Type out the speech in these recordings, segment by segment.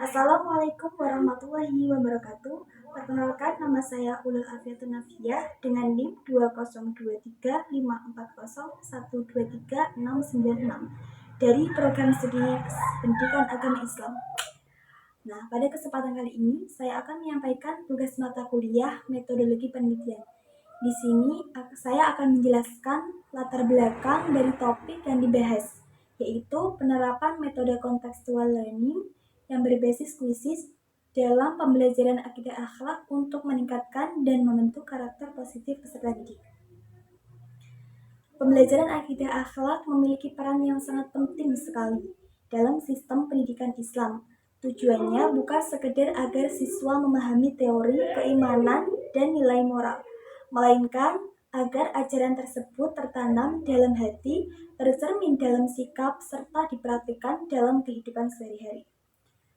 Assalamualaikum warahmatullahi wabarakatuh. Perkenalkan, nama saya Ulul Afiatun Nafiyah dengan NIM 20235401236696 dari Program Studi Pendidikan Agama Islam. Nah, pada kesempatan kali ini saya akan menyampaikan tugas mata kuliah metodologi penelitian. Di sini saya akan menjelaskan latar belakang dari topik yang dibahas, yaitu penerapan metode contextual learning yang berbasis kuisis dalam pembelajaran akidah akhlak untuk meningkatkan dan membentuk karakter positif peserta didik. Pembelajaran akidah akhlak memiliki peran yang sangat penting sekali dalam sistem pendidikan Islam. Tujuannya bukan sekedar agar siswa memahami teori, keimanan, dan nilai moral, melainkan agar ajaran tersebut tertanam dalam hati, tercermin dalam sikap, serta dipraktikkan dalam kehidupan sehari-hari.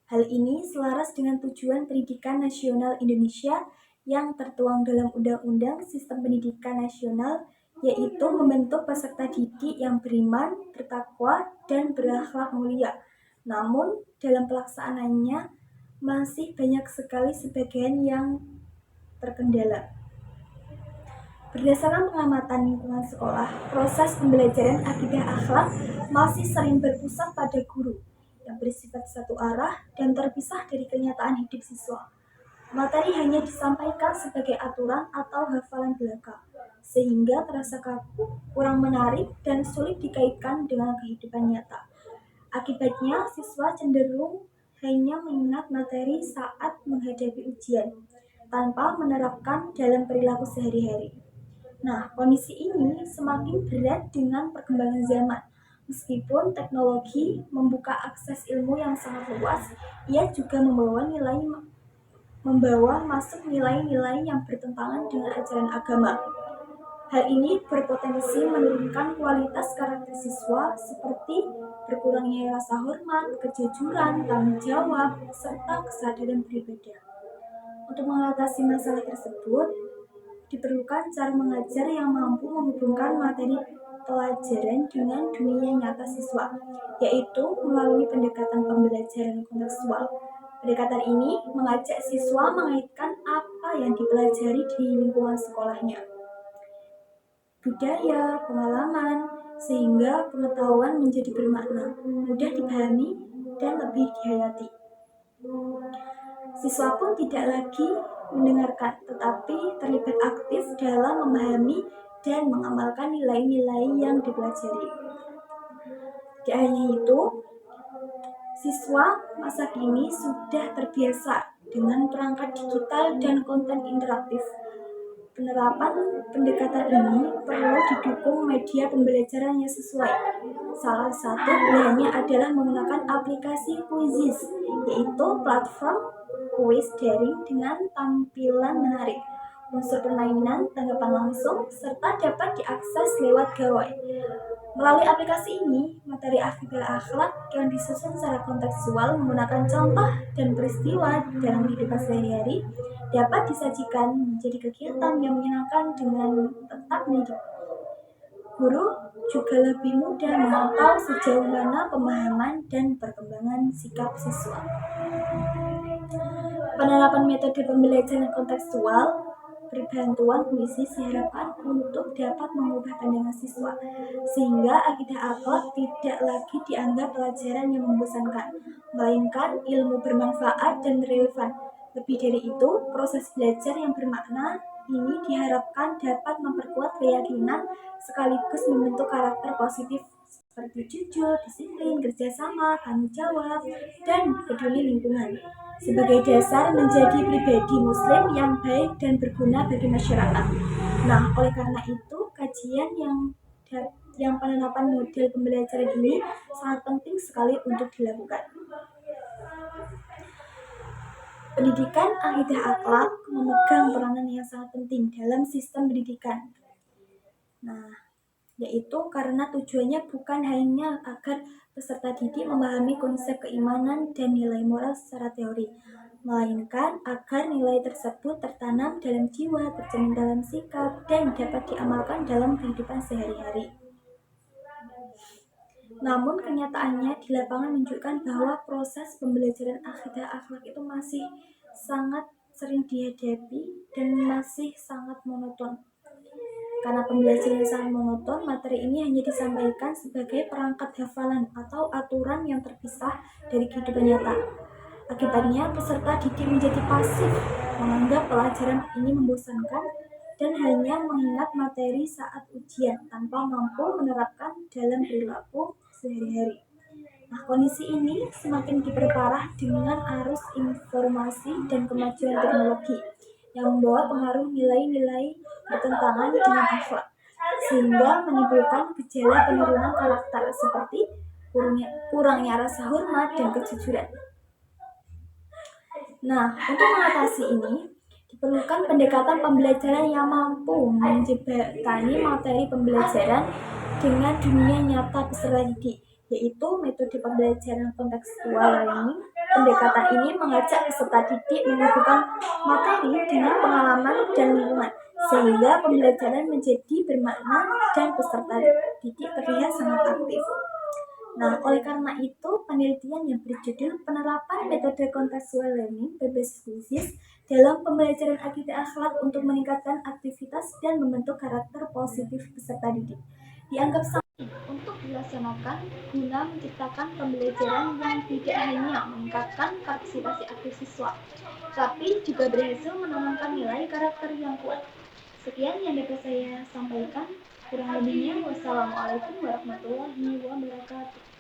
Hal ini selaras dengan tujuan pendidikan nasional Indonesia yang tertuang dalam Undang-Undang Sistem Pendidikan Nasional, yaitu membentuk peserta didik yang beriman, bertakwa, dan berakhlak mulia. Namun, dalam pelaksanaannya masih banyak sekali sebagian yang terkendala. Berdasarkan pengamatan lingkungan sekolah, proses pembelajaran akidah akhlak masih sering berpusat pada guru yang bersifat satu arah dan terpisah dari kenyataan hidup siswa. Materi hanya disampaikan sebagai aturan atau hafalan belaka, sehingga terasa kaku, kurang menarik, dan sulit dikaitkan dengan kehidupan nyata. Akibatnya, siswa cenderung hanya mengingat materi saat menghadapi ujian, tanpa menerapkan dalam perilaku sehari-hari. Nah, kondisi ini semakin berat dengan perkembangan zaman. Meskipun teknologi membuka akses ilmu yang sangat luas, ia juga membawa masuk nilai-nilai yang bertentangan dengan ajaran agama. Hal ini berpotensi menurunkan kualitas karakter siswa seperti berkurangnya rasa hormat, kejujuran, tanggung jawab, serta kesadaran beribadah. Untuk mengatasi masalah tersebut, diperlukan cara mengajar yang mampu menghubungkan materi pelajaran dengan dunia nyata siswa, yaitu melalui pendekatan pembelajaran kontekstual. Pendekatan ini mengajak siswa mengaitkan apa yang dipelajari di lingkungan sekolahnya, budaya, pengalaman, sehingga pengetahuan menjadi bermakna, mudah dipahami, dan lebih dihayati. Siswa pun tidak lagi mendengarkan, tetapi terlibat aktif dalam memahami dan mengamalkan nilai-nilai yang dipelajari. Tidak hanya itu, siswa masa kini sudah terbiasa dengan perangkat digital dan konten interaktif. Penerapan pendekatan ini perlu didukung media pembelajaran yang sesuai. Salah satu pilihannya adalah menggunakan aplikasi Quizizz, yaitu platform kuis daring dengan tampilan menarik, unsur permainan, tanggapan langsung, serta dapat diakses lewat gawai. Melalui aplikasi ini, materi akidah akhlak yang disusun secara kontekstual menggunakan contoh dan peristiwa dalam kehidupan sehari-hari dapat disajikan menjadi kegiatan yang menyenangkan dengan tetap mendidik. Guru juga lebih mudah memantau sejauh mana pemahaman dan perkembangan sikap siswa. Penerapan metode pembelajaran kontekstual berbantuan kuisis diharapkan untuk dapat mengubah pandangan siswa, sehingga akidah akhlak tidak lagi dianggap pelajaran yang membosankan, melainkan ilmu bermanfaat dan relevan. Lebih dari itu, proses belajar yang bermakna ini diharapkan dapat memperkuat keyakinan sekaligus membentuk karakter positif seperti jujur, disiplin, kerjasama, tanggung jawab, dan peduli lingkungan, sebagai dasar menjadi pribadi muslim yang baik dan berguna bagi masyarakat. Nah, oleh karena itu, kajian yang penerapan model pembelajaran ini sangat penting sekali untuk dilakukan. Pendidikan akidah akhlak memegang peranan yang sangat penting dalam sistem pendidikan. Nah, yaitu karena tujuannya bukan hanya agar peserta didik memahami konsep keimanan dan nilai moral secara teori, melainkan agar nilai tersebut tertanam dalam jiwa, tercermin dalam sikap, dan dapat diamalkan dalam kehidupan sehari-hari. Namun kenyataannya di lapangan menunjukkan bahwa proses pembelajaran akidah akhlak itu masih sangat sering dihadapi dan masih sangat monoton. Karena pembelajaran yang sangat monoton, materi ini hanya disampaikan sebagai perangkat hafalan atau aturan yang terpisah dari kehidupan nyata. Akibatnya, peserta didik menjadi pasif, menganggap pelajaran ini membosankan, dan hanya mengingat materi saat ujian tanpa mampu menerapkan dalam perilaku sehari-hari. Nah, kondisi ini semakin diperparah dengan arus informasi dan kemajuan teknologi yang membawa pengaruh nilai-nilai bertentangan dengan akhlak, sehingga menimbulkan gejala penurunan karakter seperti kurangnya rasa hormat dan kejujuran. Nah, untuk mengatasi ini, diperlukan pendekatan pembelajaran yang mampu menjembatani materi pembelajaran dengan dunia nyata peserta didik, yaitu metode pembelajaran kontekstual learning. Pendekatan ini mengajak peserta didik menghubungkan materi dengan pengalaman dan lingkungan, sehingga pembelajaran menjadi bermakna dan peserta didik terlihat sangat aktif. Nah, oleh karena itu, penelitian yang berjudul Penerapan Metode Contextual Learning berbasis krisis dalam pembelajaran akidah akhlak untuk meningkatkan aktivitas dan membentuk karakter positif peserta didik dianggap sangat untuk dilaksanakan guna menciptakan pembelajaran yang tidak hanya meningkatkan partisipasi aktif siswa, tapi juga berhasil menanamkan nilai karakter yang kuat. Sekian yang dapat saya sampaikan. Kurang lebihnya, wassalamualaikum warahmatullahi wabarakatuh.